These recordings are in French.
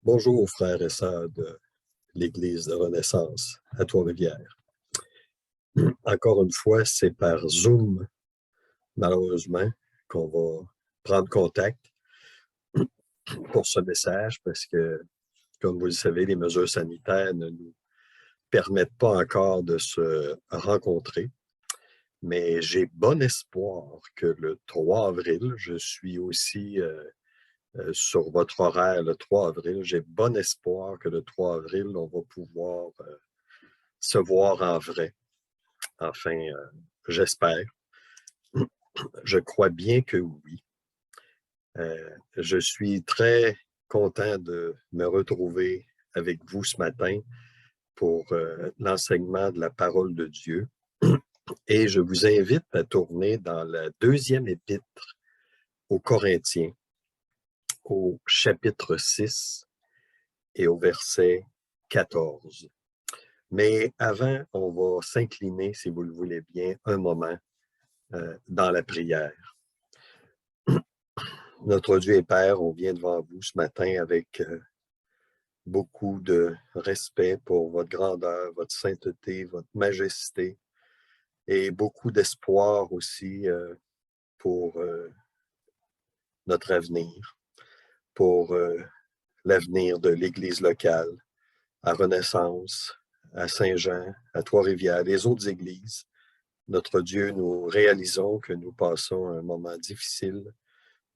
Bonjour frères et sœurs de l'Église de Renaissance à Trois-Rivières. Encore une fois, c'est par Zoom, malheureusement, qu'on va prendre contact pour ce message parce que, comme vous le savez, les mesures sanitaires ne nous permettent pas encore de se rencontrer. Mais j'ai bon espoir que le 3 avril, je suis aussi sur votre horaire le 3 avril, j'ai bon espoir que le 3 avril, on va pouvoir se voir en vrai. Enfin, j'espère. Je crois bien que oui. Je suis très content de me retrouver avec vous ce matin pour l'enseignement de la parole de Dieu. Et je vous invite à tourner dans la deuxième épître aux Corinthiens, au chapitre 6 et au verset 14. Mais avant, on va s'incliner, si vous le voulez bien, un moment dans la prière. Notre Dieu et Père, on vient devant vous ce matin avec beaucoup de respect pour votre grandeur, votre sainteté, votre majesté et beaucoup d'espoir aussi pour notre avenir, pour l'avenir de l'Église locale, à Renaissance, à Saint-Jean, à Trois-Rivières, les autres églises. Notre Dieu, nous réalisons que nous passons un moment difficile,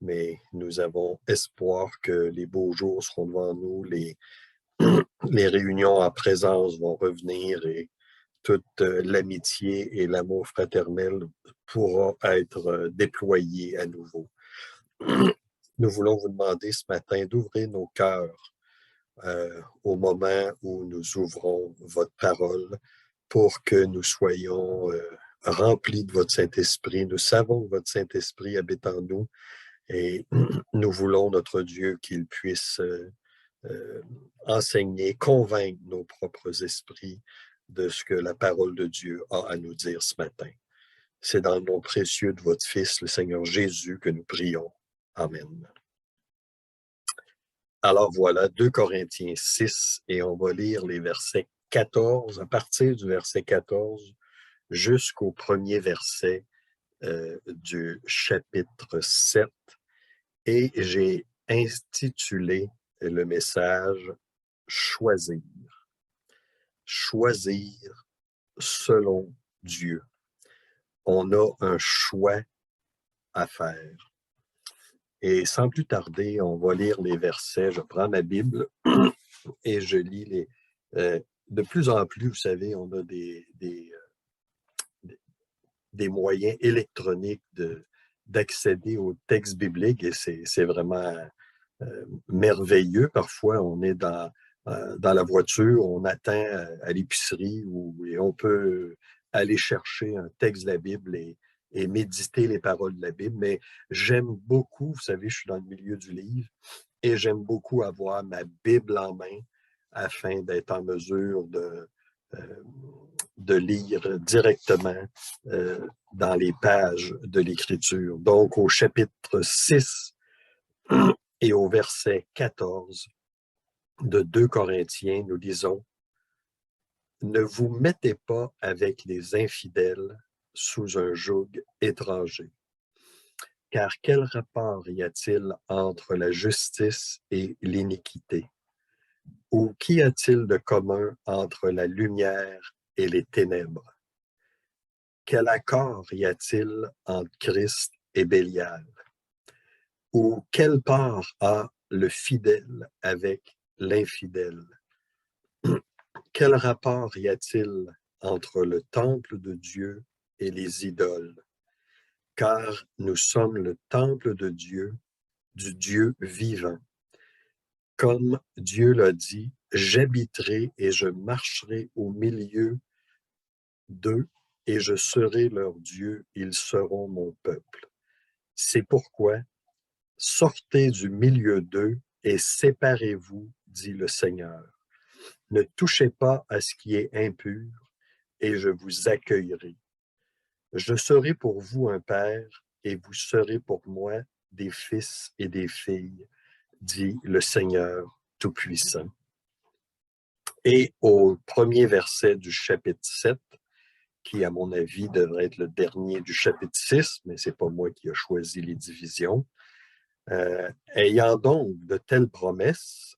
mais nous avons espoir que les beaux jours seront devant nous, les réunions en présence vont revenir et toute l'amitié et l'amour fraternel pourra être déployé à nouveau. Nous voulons vous demander ce matin d'ouvrir nos cœurs au moment où nous ouvrons votre parole pour que nous soyons remplis de votre Saint-Esprit. Nous savons que votre Saint-Esprit habite en nous et nous voulons, notre Dieu, qu'il puisse enseigner, convaincre nos propres esprits de ce que la parole de Dieu a à nous dire ce matin. C'est dans le nom précieux de votre Fils, le Seigneur Jésus, que nous prions. Amen. Alors voilà, 2 Corinthiens 6, et on va lire les versets 14, à partir du verset 14 jusqu'au premier verset du chapitre 7. Et j'ai intitulé le message « Choisir ». Choisir selon Dieu. On a un choix à faire. Et sans plus tarder, on va lire les versets. Je prends ma Bible et je lis les... de plus en plus, vous savez, on a des moyens électroniques d'accéder au texte biblique et c'est vraiment merveilleux. Parfois, on est dans la voiture, on attend à l'épicerie et on peut aller chercher un texte de la Bible et méditer les paroles de la Bible. Mais j'aime beaucoup, vous savez, je suis dans le milieu du livre, et j'aime beaucoup avoir ma Bible en main afin d'être en mesure de lire directement dans les pages de l'Écriture. Donc, au chapitre 6 et au verset 14 de 2 Corinthiens, nous lisons « Ne vous mettez pas avec les infidèles sous un joug étranger. Car quel rapport y a-t-il entre la justice et l'iniquité? Ou qu'y a-t-il de commun entre la lumière et les ténèbres? Quel accord y a-t-il entre Christ et Bélial? Ou quelle part a le fidèle avec l'infidèle? Quel rapport y a-t-il entre le temple de Dieu et les idoles? Car nous sommes le temple de Dieu, du Dieu vivant. Comme Dieu l'a dit, j'habiterai et je marcherai au milieu d'eux et je serai leur Dieu, ils seront mon peuple. C'est pourquoi, sortez du milieu d'eux et séparez-vous, dit le Seigneur. Ne touchez pas à ce qui est impur et je vous accueillerai. Je serai pour vous un père et vous serez pour moi des fils et des filles, dit le Seigneur Tout-Puissant. Et au premier verset du chapitre 7, qui, à mon avis, devrait être le dernier du chapitre 6, mais ce n'est pas moi qui ai choisi les divisions. Ayant donc de telles promesses,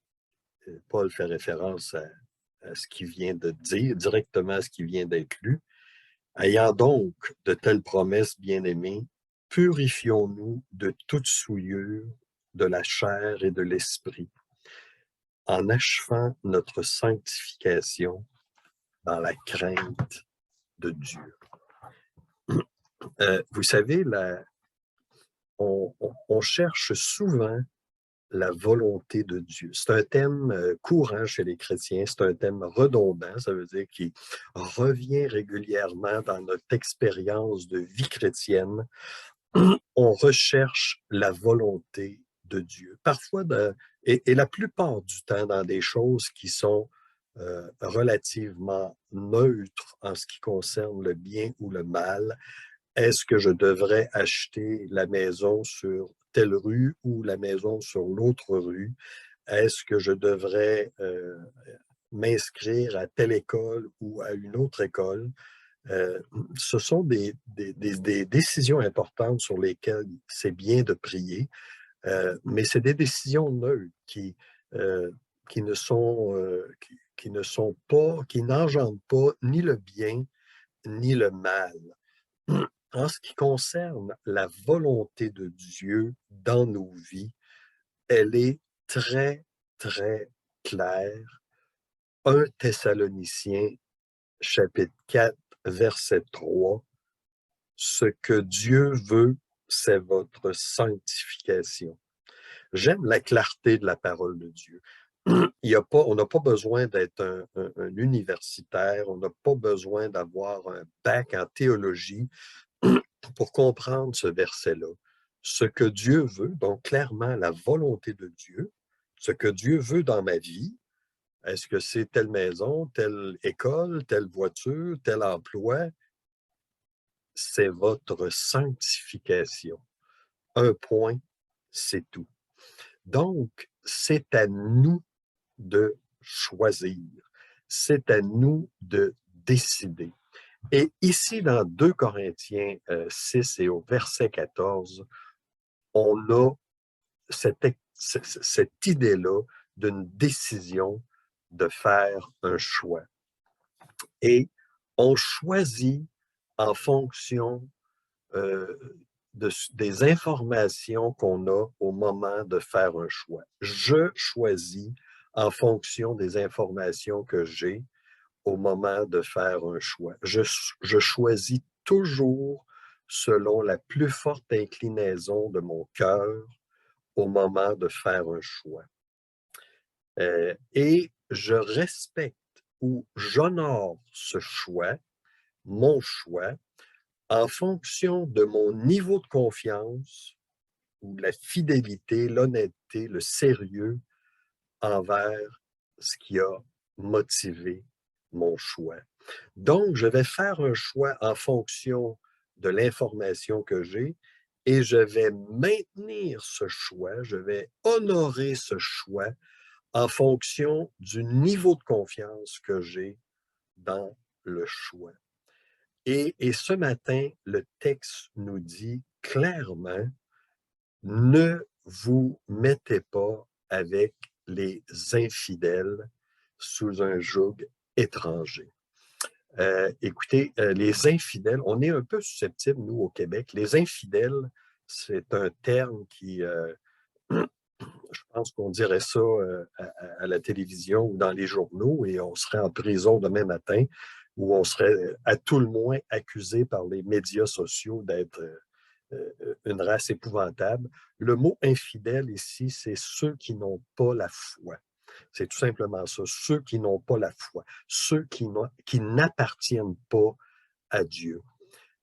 Paul fait référence à ce qu'il vient de dire, directement à ce qui vient d'être lu. Ayant donc de telles promesses, bien-aimés, purifions-nous de toute souillure de la chair et de l'esprit, en achevant notre sanctification dans la crainte de Dieu. Vous savez, on cherche souvent la volonté de Dieu. C'est un thème courant chez les chrétiens, c'est un thème redondant, ça veut dire qu'il revient régulièrement dans notre expérience de vie chrétienne. On recherche la volonté de Dieu. Parfois, et la plupart du temps, dans des choses qui sont relativement neutres en ce qui concerne le bien ou le mal. Est-ce que je devrais acheter la maison sur telle rue ou la maison sur l'autre rue? Est-ce que je devrais m'inscrire à telle école ou à une autre école? Ce sont des décisions importantes sur lesquelles c'est bien de prier, mais c'est des décisions neutres qui ne sont pas, qui n'engendrent pas ni le bien ni le mal. En ce qui concerne la volonté de Dieu dans nos vies, elle est très, très claire. 1 Thessaloniciens, chapitre 4, verset 3. Ce que Dieu veut, c'est votre sanctification. J'aime la clarté de la parole de Dieu. On n'a pas besoin d'être un universitaire, on n'a pas besoin d'avoir un bac en théologie pour comprendre ce verset-là. Ce que Dieu veut, donc clairement la volonté de Dieu, ce que Dieu veut dans ma vie, est-ce que c'est telle maison, telle école, telle voiture, tel emploi? C'est votre sanctification. Un point, c'est tout. Donc, c'est à nous de choisir. C'est à nous de décider. Et ici, dans 2 Corinthiens 6 et au verset 14, on a cette idée-là d'une décision de faire un choix. Et on choisit en fonction des informations qu'on a au moment de faire un choix. Je choisis en fonction des informations que j'ai au moment de faire un choix. Je choisis toujours selon la plus forte inclinaison de mon cœur au moment de faire un choix. Et je respecte ou j'honore ce choix, mon choix, en fonction de mon niveau de confiance ou la fidélité, l'honnêteté, le sérieux envers ce qui a motivé mon choix. Donc, je vais faire un choix en fonction de l'information que j'ai et je vais maintenir ce choix, je vais honorer ce choix en fonction du niveau de confiance que j'ai dans le choix. Et ce matin, le texte nous dit clairement, ne vous mettez pas avec les infidèles sous un joug étranger. Écoutez, les infidèles, on est un peu susceptibles, nous, au Québec. Les infidèles, c'est un terme qui, je pense qu'on dirait ça à la télévision ou dans les journaux et on serait en prison demain matin ou on serait à tout le moins accusé par les médias sociaux d'être une race épouvantable. Le mot infidèle ici, c'est ceux qui n'ont pas la foi. C'est tout simplement ça, ceux qui n'ont pas la foi, ceux qui n'appartiennent pas à Dieu.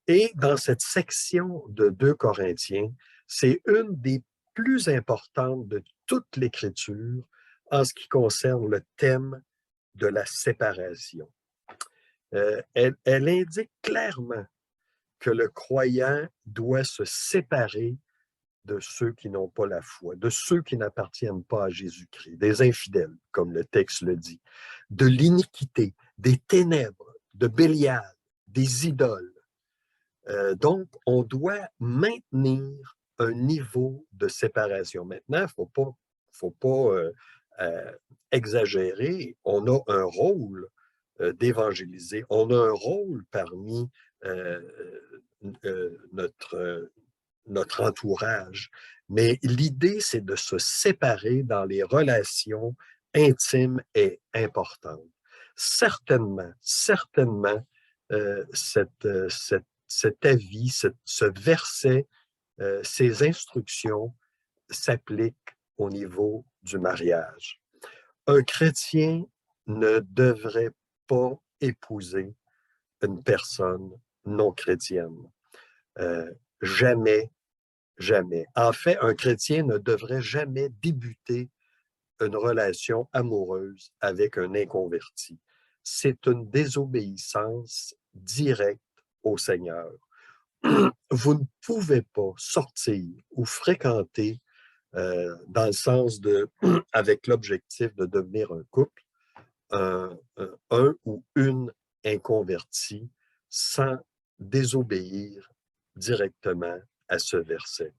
Et dans cette section de 2 Corinthiens, c'est une des plus importantes de toute l'Écriture en ce qui concerne le thème de la séparation. Elle indique clairement que le croyant doit se séparer de ceux qui n'ont pas la foi, de ceux qui n'appartiennent pas à Jésus-Christ, des infidèles, comme le texte le dit, de l'iniquité, des ténèbres, de Bélial, des idoles. Donc, on doit maintenir un niveau de séparation. Maintenant, il ne faut pas exagérer. On a un rôle d'évangéliser. On a un rôle parmi euh, notre entourage. Mais l'idée, c'est de se séparer dans les relations intimes et importantes. Certainement, certainement, cet avis, ce verset, ces instructions s'appliquent au niveau du mariage. Un chrétien ne devrait pas épouser une personne non chrétienne. Jamais, jamais. En fait, un chrétien ne devrait jamais débuter une relation amoureuse avec un inconverti. C'est une désobéissance directe au Seigneur. Vous ne pouvez pas sortir ou fréquenter dans le sens de, avec l'objectif de devenir un couple, un ou une inconvertie sans désobéir directement à ce verset.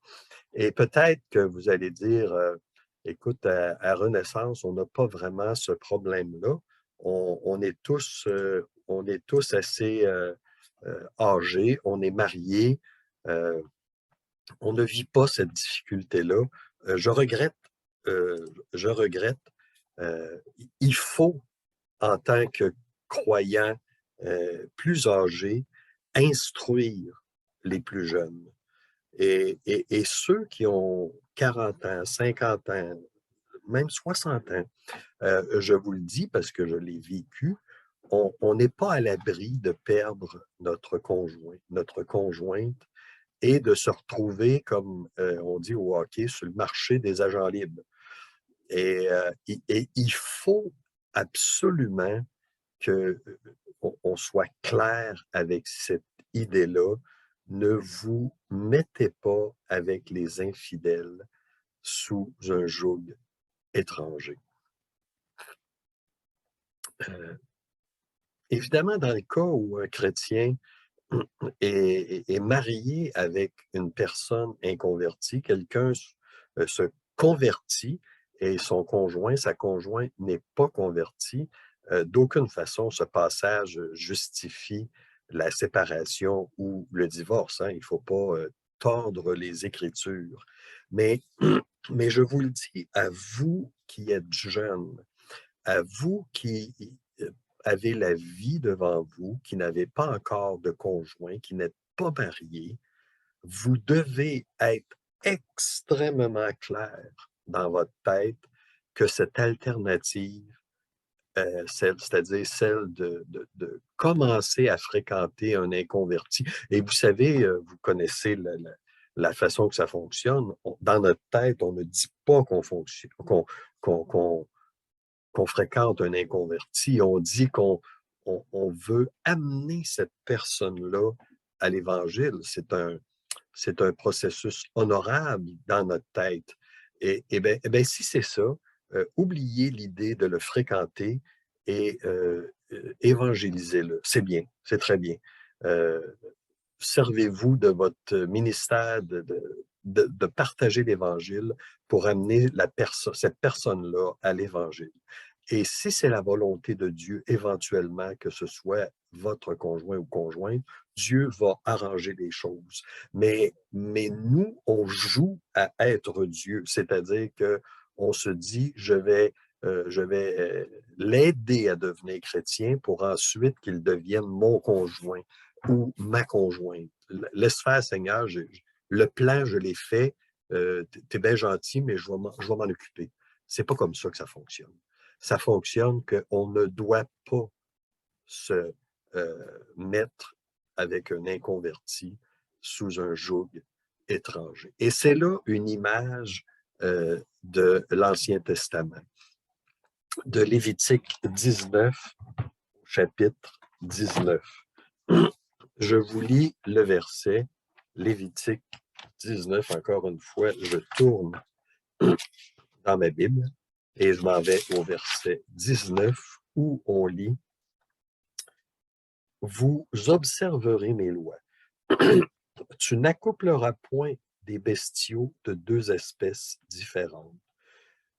Et peut-être que vous allez dire, écoute, à Renaissance, on n'a pas vraiment ce problème-là. On est tous assez âgés, on est mariés, on ne vit pas cette difficulté-là. Je regrette, je regrette. Il faut, en tant que croyant plus âgé, instruire les plus jeunes. Et ceux qui ont 40 ans, 50 ans, même 60 ans, je vous le dis parce que je l'ai vécu, on n'est pas à l'abri de perdre notre conjoint, notre conjointe, et de se retrouver, comme on dit au hockey, sur le marché des agents libres. Et il faut absolument qu'on soit clair avec cette idée-là. Ne vous mettez pas avec les infidèles sous un joug étranger. Évidemment, dans le cas où un chrétien est marié avec une personne inconvertie, quelqu'un se convertit et son conjoint, sa conjointe n'est pas convertie, d'aucune façon ce passage justifie la séparation ou le divorce. Hein. Il ne faut pas tordre les Écritures. Mais je vous le dis, à vous qui êtes jeunes, à vous qui avez la vie devant vous, qui n'avez pas encore de conjoint, qui n'êtes pas marié, vous devez être extrêmement clair dans votre tête que cette alternative, c'est-à-dire celle de commencer à fréquenter un inconverti. Et vous savez, vous connaissez la façon que ça fonctionne. Dans notre tête, on ne dit pas qu'on fréquente un inconverti. On dit qu'on veut amener cette personne-là à l'Évangile. C'est un processus honorable dans notre tête. Et bien, si c'est ça, oubliez l'idée de le fréquenter et évangélisez-le. C'est bien, c'est très bien. Servez-vous de votre ministère de partager l'Évangile pour amener cette personne-là à l'Évangile. Et si c'est la volonté de Dieu, éventuellement, que ce soit votre conjoint ou conjointe, Dieu va arranger les choses. Mais nous, on joue à être Dieu, c'est-à-dire qu'on se dit, je vais l'aider à devenir chrétien pour ensuite qu'il devienne mon conjoint ou ma conjointe. Laisse faire, Seigneur, le plan, je l'ai fait, tu es bien gentil, mais je vais m'en occuper. C'est pas comme ça que ça fonctionne. Ça fonctionne qu'on ne doit pas se mettre avec un inconverti sous un joug étranger. Et c'est là une image de l'Ancien Testament, de Lévitique 19, chapitre 19. Je vous lis le verset, Lévitique 19, encore une fois, je tourne dans ma Bible et je m'en vais au verset 19 où on lit « Vous observerez mes lois. Tu n'accoupleras point des bestiaux de deux espèces différentes.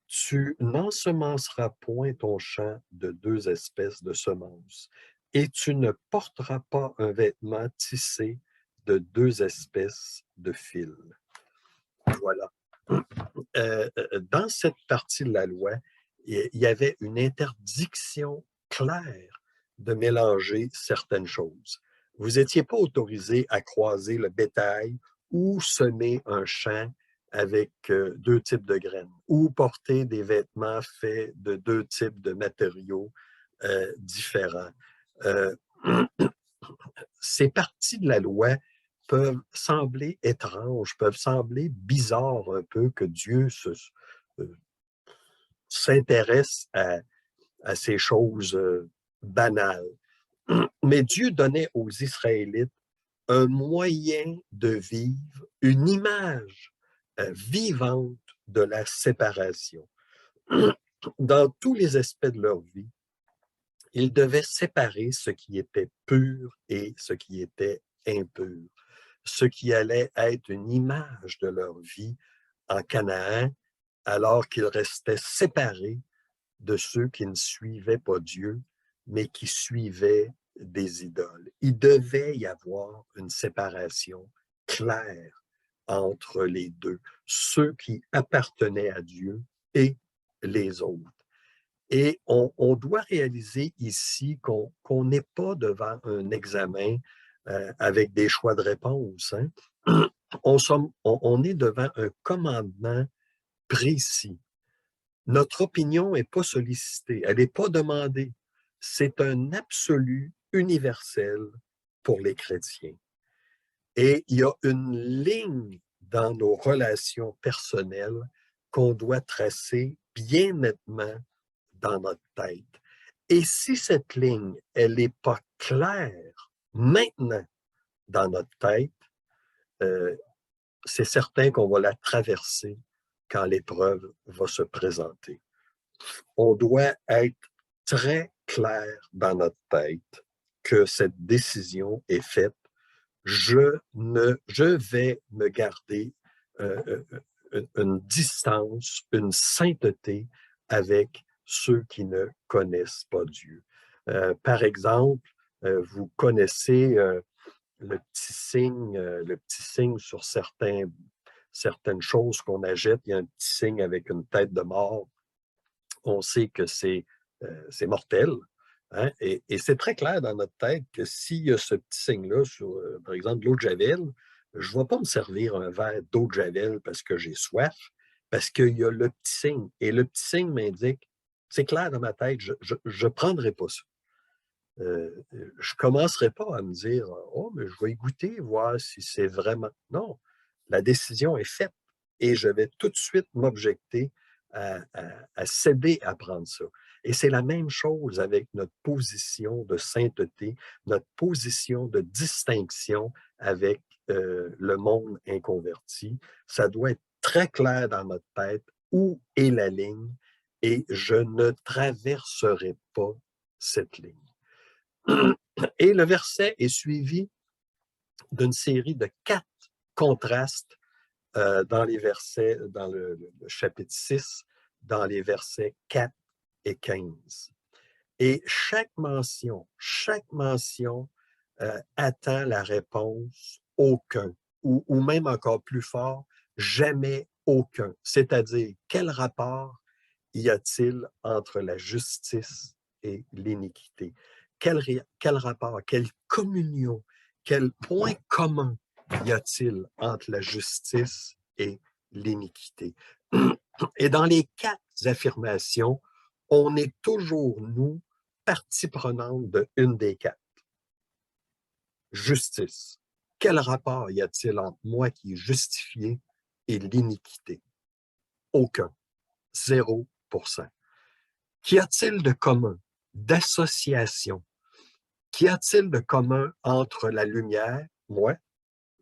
Tu n'ensemenceras point ton champ de deux espèces de semences, et tu ne porteras pas un vêtement tissé de deux espèces de fils. » Voilà. Dans cette partie de la loi, il y avait une interdiction claire de mélanger certaines choses. Vous n'étiez pas autorisé à croiser le bétail ou semer un champ avec deux types de graines ou porter des vêtements faits de deux types de matériaux différents. Euh, ces parties de la loi peuvent sembler étranges, peuvent sembler bizarres un peu que Dieu s'intéresse à ces choses banales. Mais Dieu donnait aux Israélites un moyen de vivre, une image vivante de la séparation. Dans tous les aspects de leur vie, ils devaient séparer ce qui était pur et ce qui était impur, ce qui allait être une image de leur vie en Canaan, alors qu'ils restaient séparés de ceux qui ne suivaient pas Dieu, mais qui suivaient des idoles. Il devait y avoir une séparation claire entre les deux, ceux qui appartenaient à Dieu et les autres. Et on doit réaliser ici qu'on n'est pas devant un examen avec des choix de réponse. Hein. On est devant un commandement précis. Notre opinion n'est pas sollicitée, elle n'est pas demandée. C'est un absolu universel pour les chrétiens. Et il y a une ligne dans nos relations personnelles qu'on doit tracer bien nettement dans notre tête. Et si cette ligne, elle n'est pas claire maintenant dans notre tête, c'est certain qu'on va la traverser quand l'épreuve va se présenter. On doit être très clair dans notre tête que cette décision est faite. Je vais me garder une distance, une sainteté avec ceux qui ne connaissent pas Dieu. Par exemple, vous connaissez le petit signe sur certaines choses qu'on achète. Il y a un petit signe avec une tête de mort. On sait que c'est mortel. Hein? Et c'est très clair dans notre tête que s'il y a ce petit signe-là sur, par exemple, de l'eau de Javel, je ne vais pas me servir un verre d'eau de Javel parce que j'ai soif, parce qu'il y a le petit signe. Et le petit signe m'indique, c'est clair dans ma tête, je ne prendrai pas ça. Je ne commencerai pas à me dire, oh, mais je vais y goûter, voir si c'est vraiment. Non, la décision est faite et je vais tout de suite m'objecter à céder à prendre ça. Et c'est la même chose avec notre position de sainteté, notre position de distinction avec le monde inconverti. Ça doit être très clair dans notre tête où est la ligne et je ne traverserai pas cette ligne. Et le verset est suivi d'une série de 4 contrastes dans les versets, dans le chapitre 6, dans les versets 4 et 15. Et chaque mention attend la réponse aucun, ou même encore plus fort, jamais aucun. C'est-à-dire, quel rapport y a-t-il entre la justice et l'iniquité? Quel rapport, quelle communion, quel point commun y a-t-il entre la justice et l'iniquité? Et dans les 4 affirmations, on est toujours, nous, partie prenante de une des 4. Justice. Quel rapport y a-t-il entre moi qui est justifié et l'iniquité? Aucun. 0%. Qu'y a-t-il de commun, d'association? Qu'y a-t-il de commun entre la lumière, moi,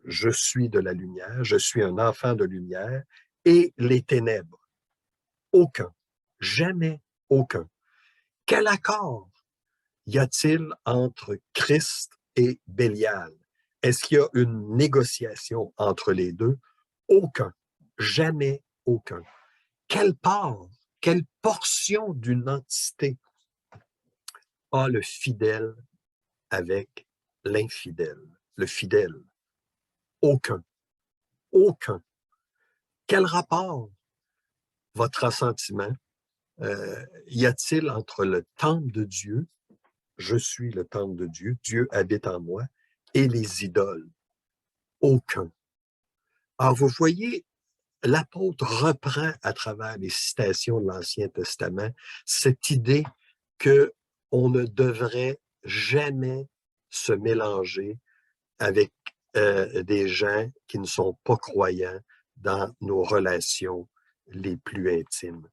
je suis de la lumière, je suis un enfant de lumière, et les ténèbres. Aucun. Jamais aucun. Quel accord y a-t-il entre Christ et Bélial? Est-ce qu'il y a une négociation entre les deux? Aucun. Jamais aucun. Quelle part, quelle portion d'une entité a le fidèle avec l'infidèle? Le fidèle? Aucun. Aucun. Quel rapport, votre assentiment, y a-t-il entre le temple de Dieu, je suis le temple de Dieu, Dieu habite en moi, et les idoles? Aucun. Alors, vous voyez, l'apôtre reprend à travers les citations de l'Ancien Testament cette idée qu'on ne devrait jamais se mélanger avec des gens qui ne sont pas croyants dans nos relations les plus intimes.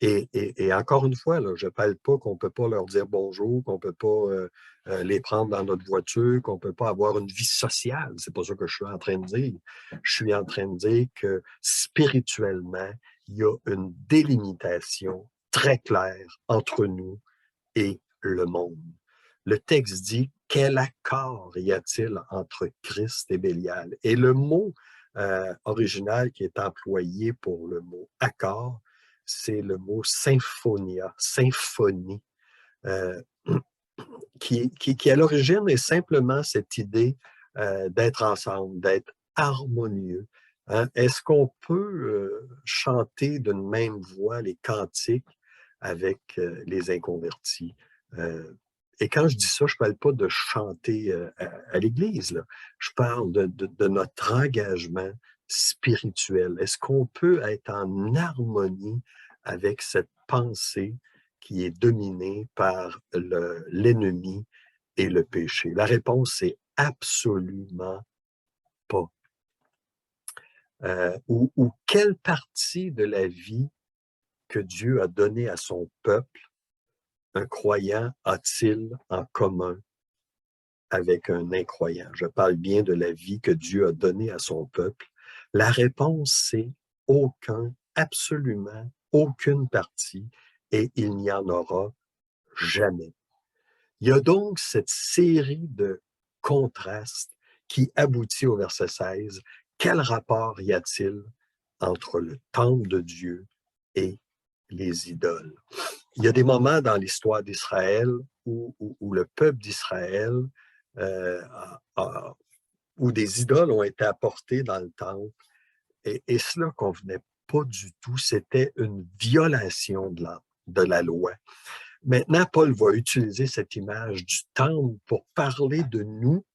Et encore une fois, là, je ne parle pas qu'on ne peut pas leur dire bonjour, qu'on ne peut pas les prendre dans notre voiture, qu'on ne peut pas avoir une vie sociale. C'est pas ça que je suis en train de dire. Je suis en train de dire que spirituellement, il y a une délimitation très claire entre nous et le monde. Le texte dit, quel accord y a-t-il entre Christ et Bélial? Et le mot original qui est employé pour le mot accord, c'est le mot symphonia, symphonie, euh, qui à l'origine est simplement cette idée d'être ensemble, d'être harmonieux. Hein? Est-ce qu'on peut chanter d'une même voix les cantiques avec les inconvertis? Et quand je dis ça, je ne parle pas de chanter à l'église, là. Je parle de notre engagement spirituel. Est-ce qu'on peut être en harmonie avec cette pensée qui est dominée par l'ennemi et le péché? La réponse, c'est absolument pas. Ou quelle partie de la vie que Dieu a donnée à son peuple un croyant a-t-il en commun avec un incroyant? Je parle bien de la vie que Dieu a donnée à son peuple. La réponse, c'est aucun, absolument aucune partie, et il n'y en aura jamais. Il y a donc cette série de contrastes qui aboutit au verset 16. Quel rapport y a-t-il entre le temple de Dieu et les idoles? Il y a des moments dans l'histoire d'Israël où le peuple d'Israël, euh, où des idoles ont été apportées dans le temple, et cela ne convenait pas du tout. C'était une violation de la loi. Maintenant, Paul va utiliser cette image du temple pour parler de nous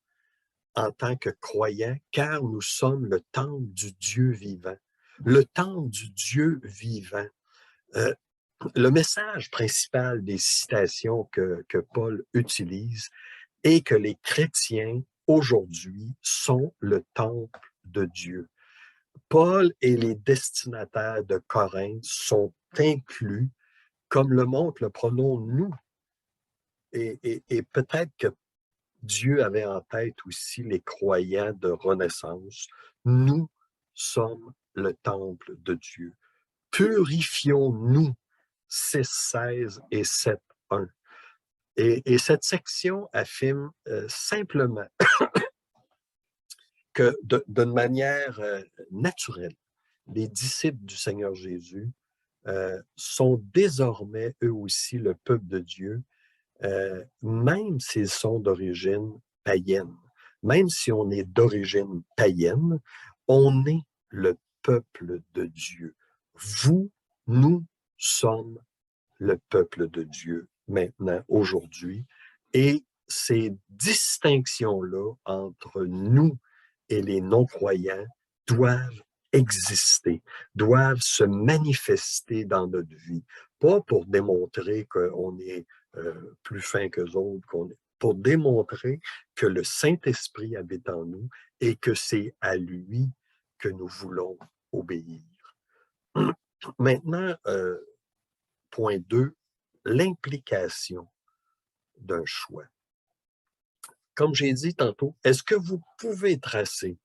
en tant que croyants, car nous sommes le temple du Dieu vivant. Le temple du Dieu vivant. Euh, le message principal des citations que Paul utilise est que les chrétiens aujourd'hui sont le temple de Dieu. Paul et les destinataires de Corinthe sont inclus, comme le montre le pronom nous. Et peut-être que Dieu avait en tête aussi les croyants de Renaissance. Nous sommes le temple de Dieu. Purifions-nous, 6:16 et 7:1. Et cette section affirme simplement que d'une manière naturelle, les disciples du Seigneur Jésus sont désormais eux aussi le peuple de Dieu, même s'ils sont d'origine païenne. Même si on est d'origine païenne, on est le peuple de Dieu. Vous, nous sommes le peuple de Dieu maintenant, aujourd'hui. Et ces distinctions-là entre nous et les non-croyants doivent exister, doivent se manifester dans notre vie. Pas pour démontrer qu'on est plus fin qu'eux autres, pour démontrer que le Saint-Esprit habite en nous et que c'est à lui que nous voulons obéir. Maintenant, point 2, l'implication d'un choix. Comme j'ai dit tantôt, est-ce que vous pouvez tracer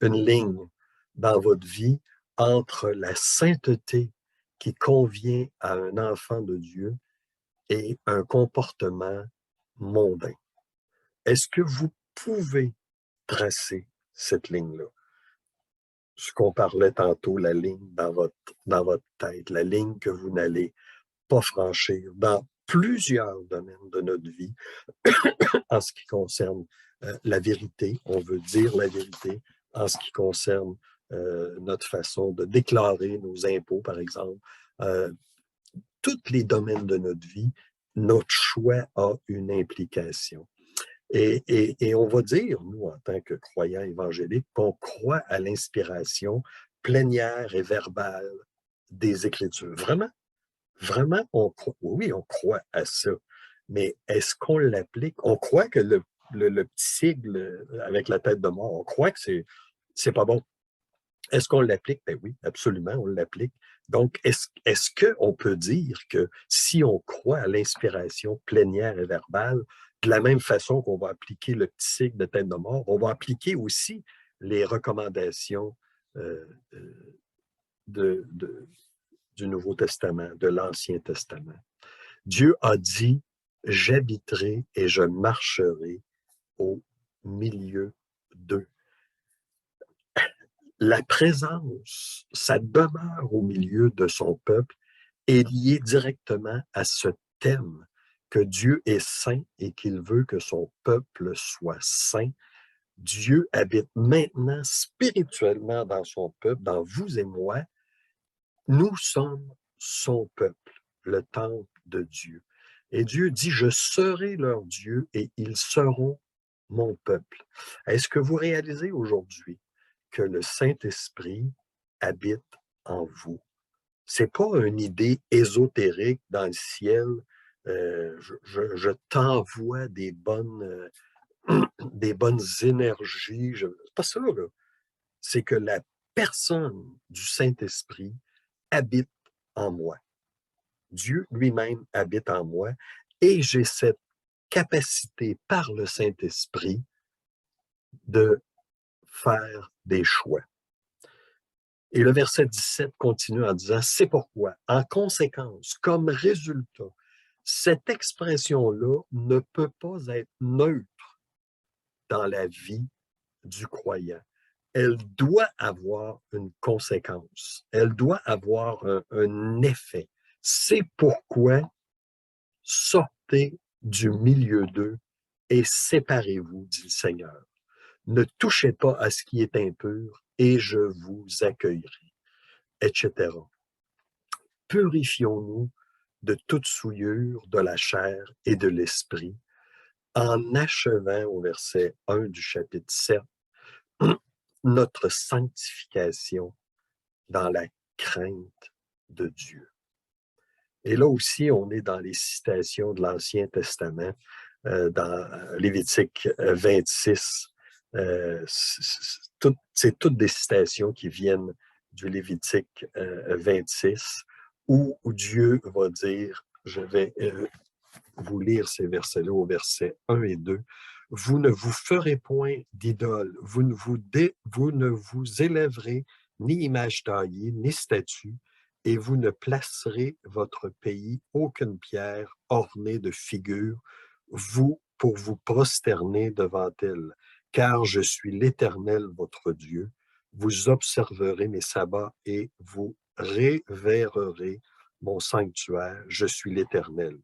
une ligne dans votre vie entre la sainteté qui convient à un enfant de Dieu et un comportement mondain? Est-ce que vous pouvez tracer cette ligne-là? Ce qu'on parlait tantôt, la ligne dans votre tête, la ligne que vous n'allez pas franchir dans plusieurs domaines de notre vie en ce qui concerne la vérité, on veut dire la vérité, en ce qui concerne notre façon de déclarer nos impôts, par exemple. Euh, Tous les domaines de notre vie, notre choix a une implication. Et on va dire, nous, en tant que croyants évangéliques, qu'on croit à l'inspiration plénière et verbale des Écritures. Vraiment, vraiment, on croit, oui, on croit à ça. Mais est-ce qu'on l'applique? On croit que le petit sigle avec la tête de mort, on croit que c'est pas bon. Est-ce qu'on l'applique? Ben oui, absolument, on l'applique. Donc, est-ce qu'on peut dire que si on croit à l'inspiration plénière et verbale, de la même façon qu'on va appliquer le petit sigle de tête de mort, on va appliquer aussi les recommandations euh, euh, de, de, du Nouveau Testament, de l'Ancien Testament? Dieu a dit, j'habiterai et je marcherai au milieu d'eux. La présence, sa demeure au milieu de son peuple est liée directement à ce thème que Dieu est saint et qu'il veut que son peuple soit saint. Dieu habite maintenant spirituellement dans son peuple, dans vous et moi. Nous sommes son peuple, le temple de Dieu. Et Dieu dit, je serai leur Dieu et ils seront mon peuple. Est-ce que vous réalisez aujourd'hui que le Saint-Esprit habite en vous? C'est pas une idée ésotérique dans le ciel. Je t'envoie des bonnes énergies. C'est pas ça, là. C'est que la personne du Saint-Esprit habite en moi. Dieu lui-même habite en moi et j'ai cette capacité par le Saint-Esprit de faire des choix. Et le verset 17 continue en disant, c'est pourquoi, en conséquence, comme résultat, cette expression-là ne peut pas être neutre dans la vie du croyant. Elle doit avoir une conséquence. Elle doit avoir un effet. C'est pourquoi sortez du milieu d'eux et séparez-vous, dit le Seigneur. Ne touchez pas à ce qui est impur et je vous accueillerai, etc. Purifions-nous de toute souillure de la chair et de l'esprit, en achevant au verset 1 du chapitre 7 notre sanctification dans la crainte de Dieu. Et là aussi, on est dans les citations de l'Ancien Testament, dans Lévitique 26. C'est toutes des citations qui viennent du Lévitique 26, où Dieu va dire, je vais vous lire ces versets-là au verset 1 et 2. Vous ne vous ferez point d'idole, vous ne vous élèverez ni image taillée, ni statue, et vous ne placerez votre pays aucune pierre ornée de figures, vous, pour vous prosterner devant elle. Car je suis l'Éternel, votre Dieu. Vous observerez mes sabbats et vous révérerez mon sanctuaire. Je suis l'Éternel.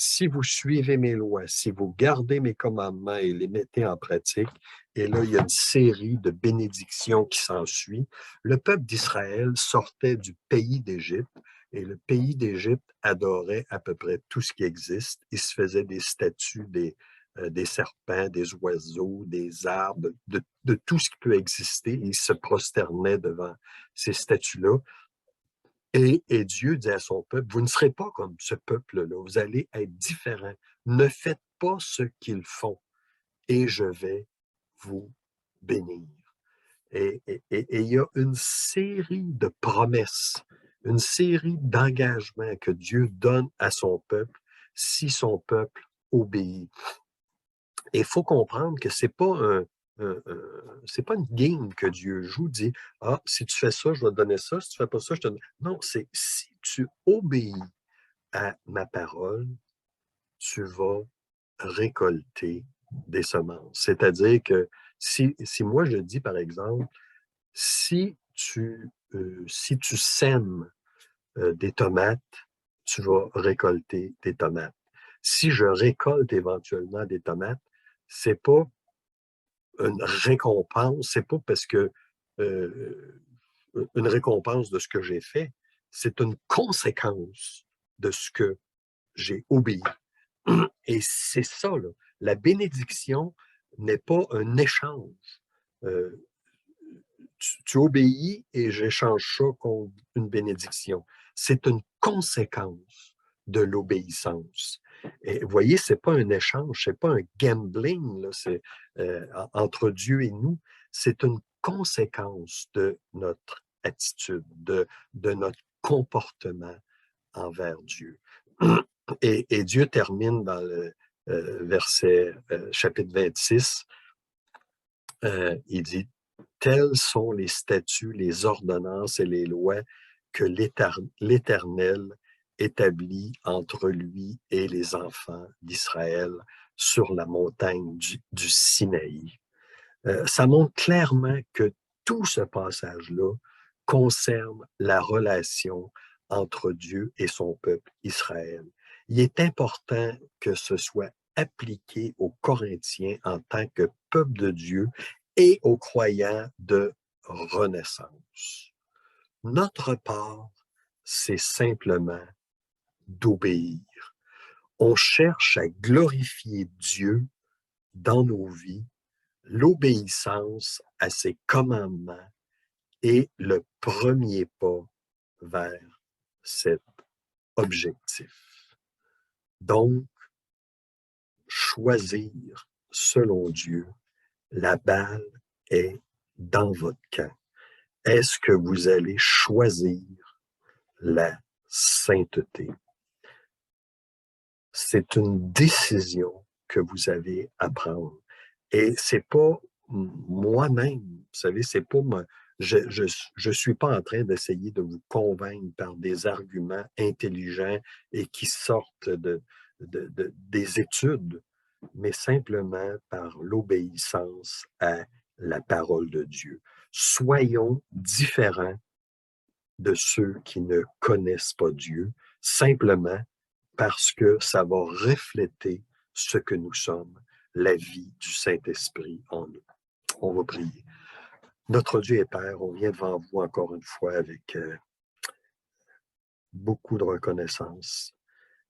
Si vous suivez mes lois, si vous gardez mes commandements et les mettez en pratique, et là, il y a une série de bénédictions qui s'ensuit. Le peuple d'Israël sortait du pays d'Égypte et le pays d'Égypte adorait à peu près tout ce qui existe. Il se faisait des statues des serpents, des oiseaux, des arbres, de tout ce qui peut exister. Il se prosternait devant ces statues-là. Et Dieu dit à son peuple, vous ne serez pas comme ce peuple-là, vous allez être différents. Ne faites pas ce qu'ils font et je vais vous bénir. Et il y a une série de promesses, une série d'engagements que Dieu donne à son peuple si son peuple obéit. Et il faut comprendre que c'est pas une game que Dieu joue, dit ah, si tu fais ça, je vais te donner ça, si tu fais pas ça, je te donne. Non, c'est si tu obéis à ma parole, tu vas récolter des semences. C'est-à-dire que si moi je dis, par exemple, si tu sèmes des tomates, tu vas récolter des tomates. Si je récolte éventuellement des tomates, c'est pas une récompense, c'est pas parce que euh, une récompense de ce que j'ai fait, c'est une conséquence de ce que j'ai obéi. Et c'est ça, là. La bénédiction n'est pas un échange. Euh, tu obéis et j'échange ça contre une bénédiction. C'est une conséquence de l'obéissance. Et vous voyez, c'est pas un échange, c'est pas un gambling là, entre Dieu et nous. C'est une conséquence de notre attitude, de notre comportement envers Dieu. Et Dieu termine dans le verset chapitre 26, il dit tels sont les statuts, les ordonnances et les lois que l'Éternel établit entre lui et les enfants d'Israël sur la montagne du Sinaï. Ça montre clairement que tout ce passage-là concerne la relation entre Dieu et son peuple Israël. Il est important que ce soit appliqué aux Corinthiens en tant que peuple de Dieu et aux croyants de renaissance. Notre part, c'est simplement d'obéir. On cherche à glorifier Dieu dans nos vies. L'obéissance à ses commandements est le premier pas vers cet objectif. Donc, choisir selon Dieu, la balle est dans votre camp. Est-ce que vous allez choisir la sainteté? C'est une décision que vous avez à prendre. Et c'est pas moi-même, vous savez, c'est pas moi. Je suis pas en train d'essayer de vous convaincre par des arguments intelligents et qui sortent des études, mais simplement par l'obéissance à la parole de Dieu. Soyons différents de ceux qui ne connaissent pas Dieu, simplement parce que ça va refléter ce que nous sommes, la vie du Saint-Esprit en nous. On va prier. Notre Dieu et Père, on vient devant vous encore une fois avec beaucoup de reconnaissance.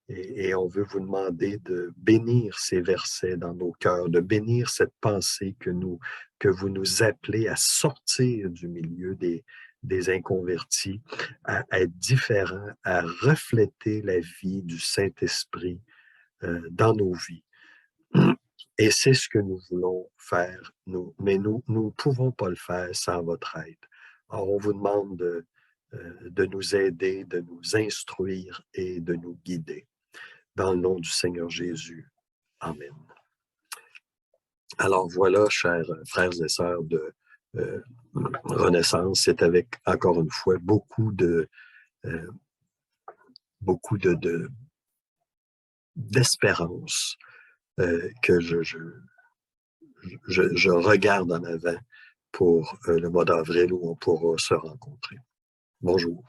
Et on veut vous demander de bénir ces versets dans nos cœurs, de bénir cette pensée que vous nous appelez à sortir du milieu des inconvertis, à être différents, à refléter la vie du Saint-Esprit dans nos vies. Et c'est ce que nous voulons faire, mais nous ne pouvons pas le faire sans votre aide. Alors, on vous demande de nous aider, de nous instruire et de nous guider. Dans le nom du Seigneur Jésus. Amen. Alors voilà, chers frères et sœurs de Renaissance, c'est avec, encore une fois, beaucoup d'espérance que je regarde en avant pour le mois d'avril où on pourra se rencontrer. Bonjour.